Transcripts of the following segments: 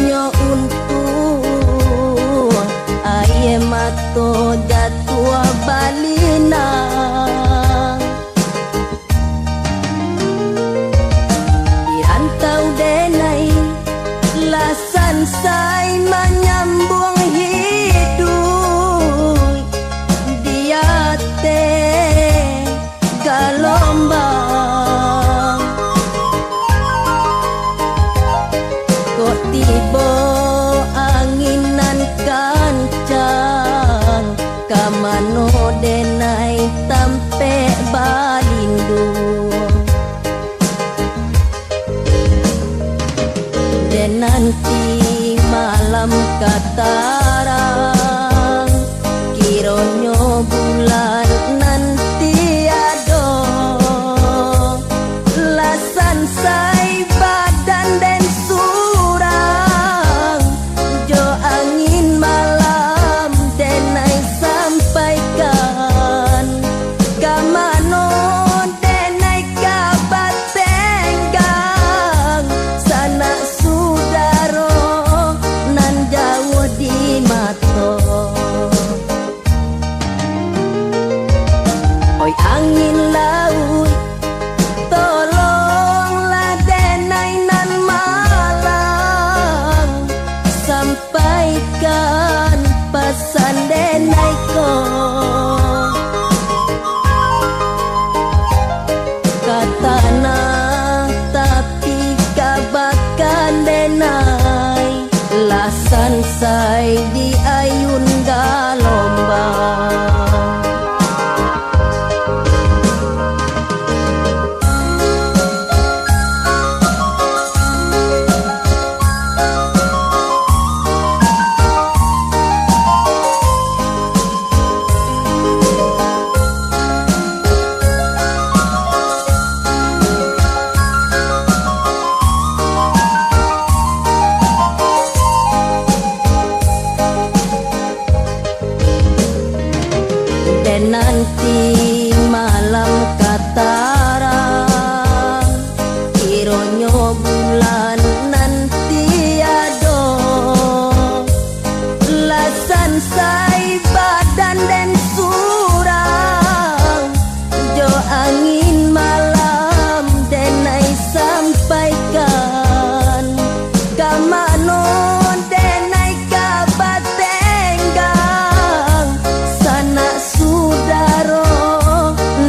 nyo untung aye mato jatua balina dirantau denai lasan sai menyambung hidup dia teh galombang kok tiba anginan kancang kamano denai tampe balindung dan nanti malam katarang kironyo bulan nanti ado lasan sai badan dan surang jo angin malam denai sampaikan kamano denai kabat tenggang sana sudaro nan jauh di mato oi angin laut tolonglah denai nan malang sampaikan pesan denai ko katana tapi kabakan denai lasan sai di ayun galombang nanti malam katarang kironyo bulan nanti ado lasan sai badan dan surang jo angin malam denai sampaikan kamano denai kabat tenggang sana sudaro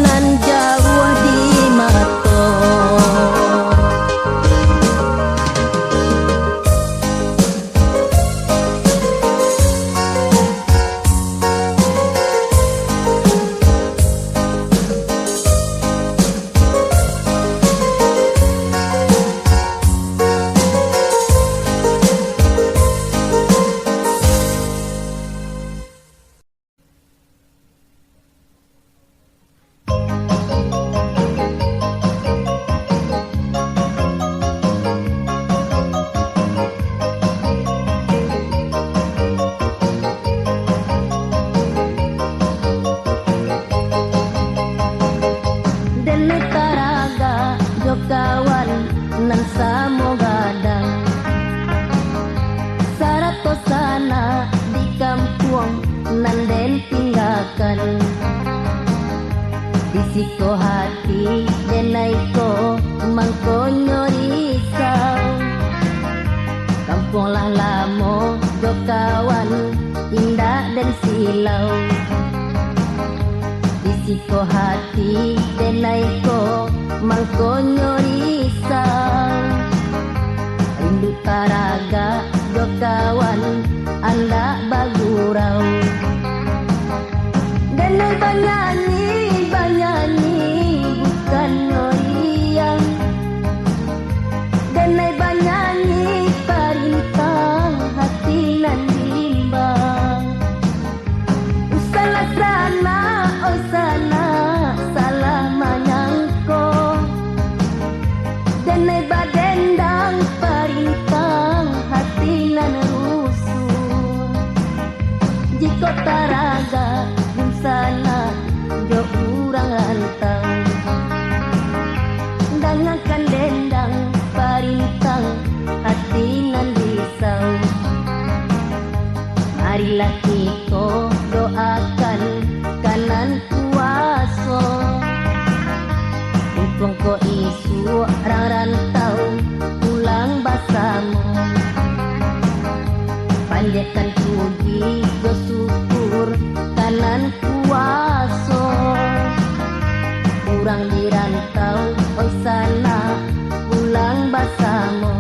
nan jauh di mato kawan nan samo gadang sarato sana di kampung nan den tinggalkan disiko hati denai ko mangkonyo risau kampung lah lamo do kawan indah dan silau disiko hati denai ko mangkonyo risau rindu taraga do kawan anda bagurau denai banyanyi bukan nyoriang denai banyanyi parintang hati nan bimbang usala sana oh sana salah manyangko denai badendang parintang hati nan rusuh jiko taraga dun sana jo urang lantang dangakan dendang parintang hati nan risau Marilah kita doakan kanan kuasa untuk ko isu orang rantau pulang bersama. Panjatkan puji bersyukur kanan kuasa kurang dirantau oi sana pulang bersama.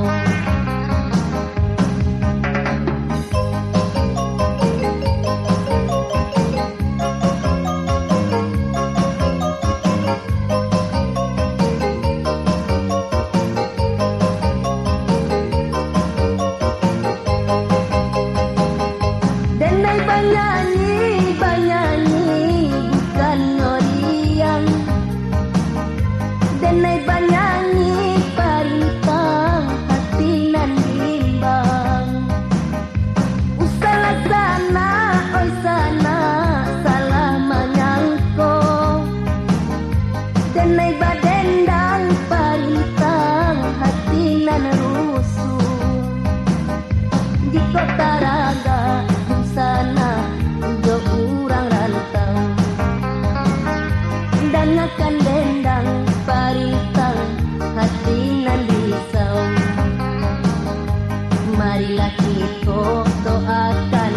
Marilah kita doakan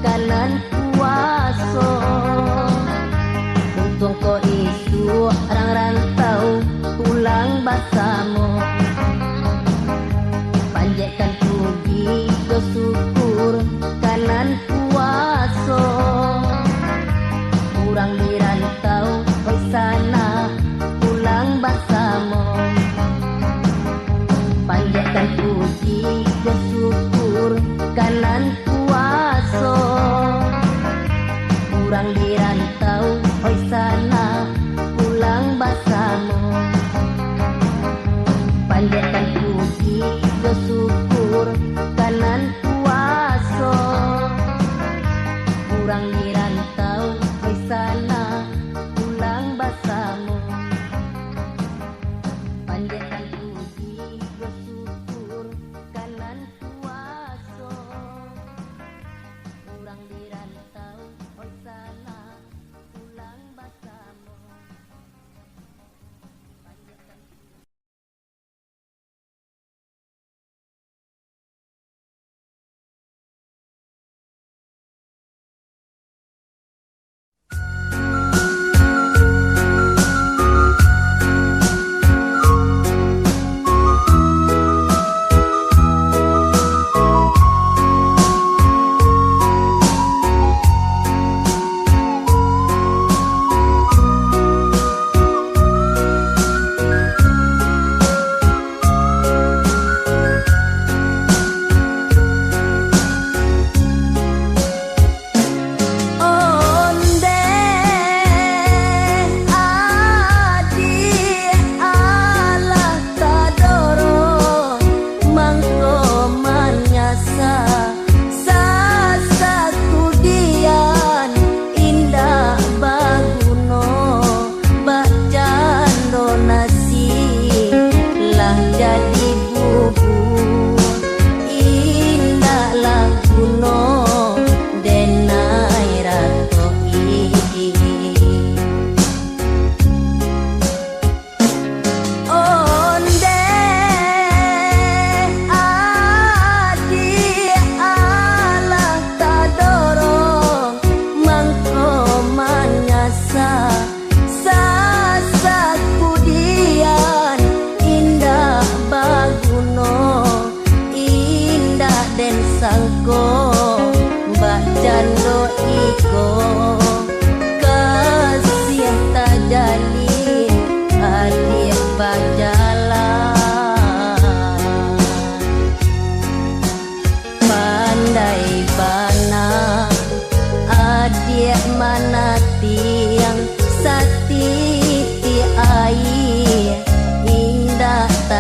kanan kuasa untuk ko isu orang rantau pulang bersama. Panjatkan puji bersyukur kanan kuasa kurang dirantau oi sana pulang bersama. Panjatkan puji bersyukur kanan kuasa kurang dirantau oi sana pulang bersama. Panjatkan puji bersyukur kanan kuasa kurang dirantau oi sana pulang bersama. Panjatkan puji bersyukur kanan kuasa kurang dirantau oi sana pulang bersama. Panjatkan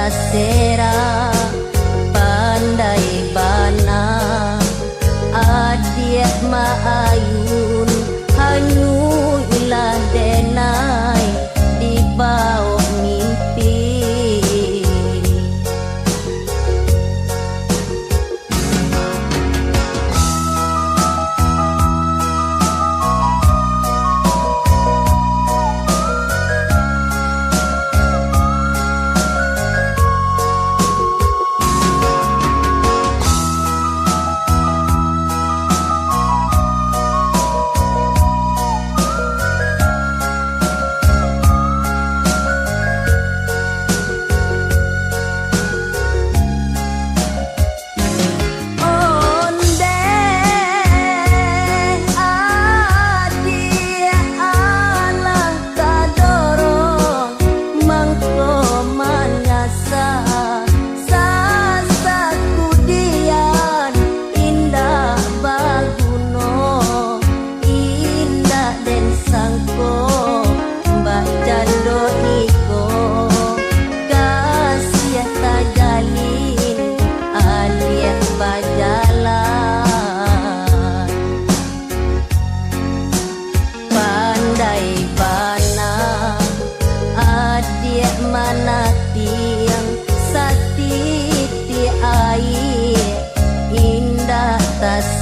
Sera pandai bana adik maayun hanyu ilah denai di bawah mimpi.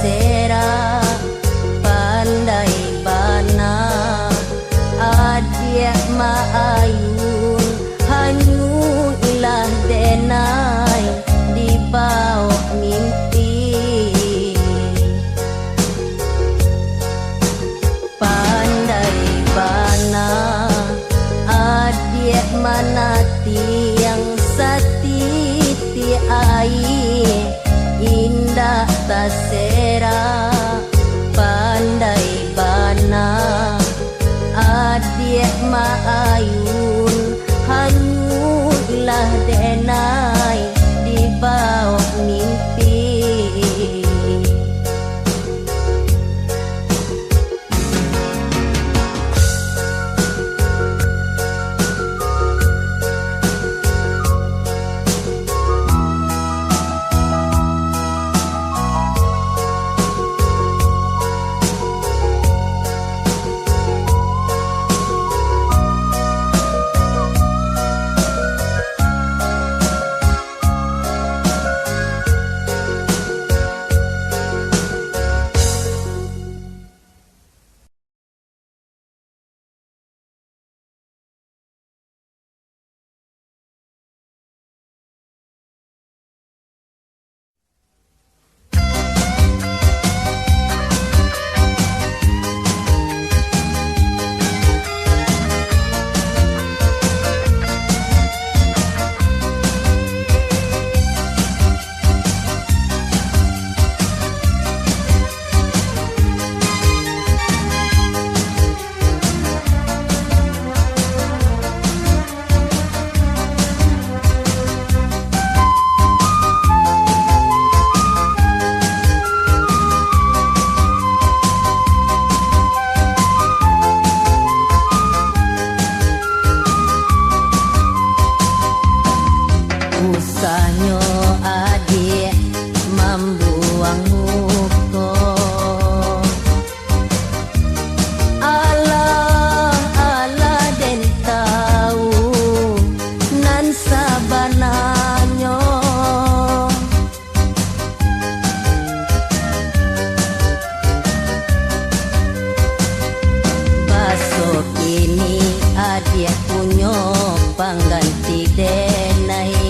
tasera pandai bana adia maayun hanyu ilah denai di bawah mimpi pandai bana adia manati yang satiti ai indah tasera pandai bana adik maayun hanyulah denai di bawah mimpi usahnya adik membuang hukum Allah Allah den tahu nan sabananya besok ini adik punya pengganti denai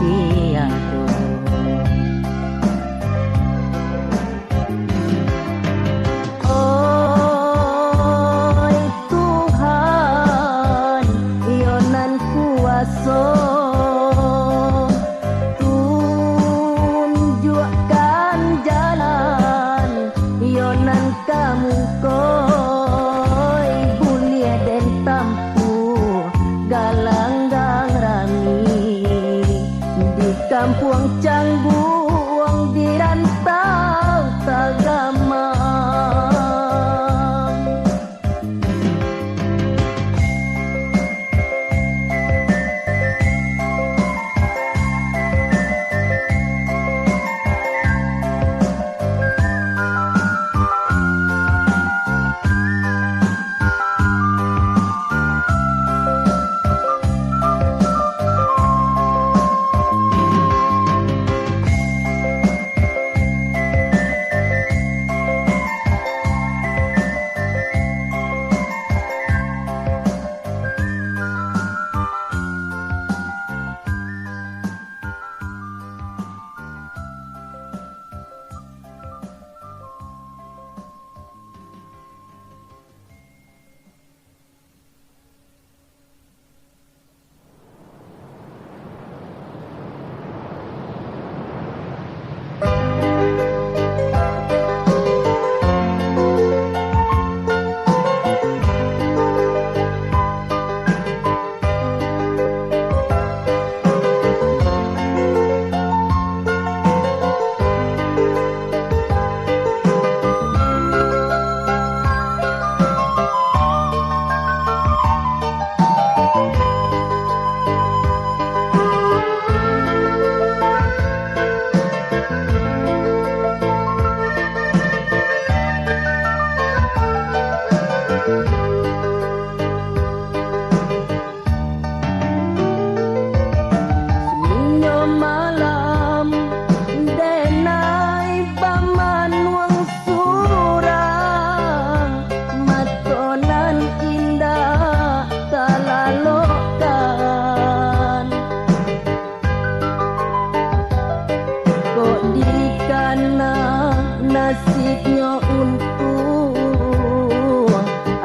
tiada. Oi Tuhan, Yo nan kuasa, tunjukkan jalan, Yo nan kamu koi bulia dan tampu galanggang rami di kampung Cangguang di rantau Tagama. Nasibnya untuk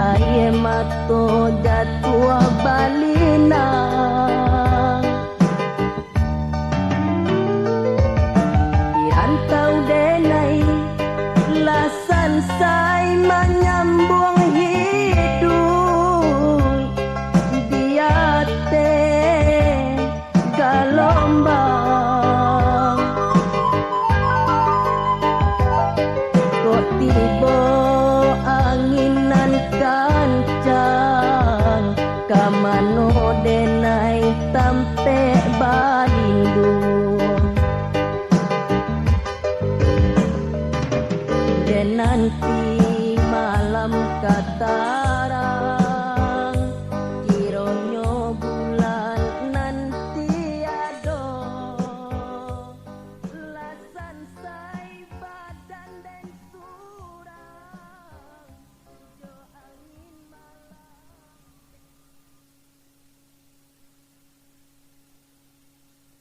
aye mato jatuh balina dirantau denai lasan sai menyambung hidup dia teh galombang tiba anginan kancang kamano denai tampe balindung dan nanti malam kata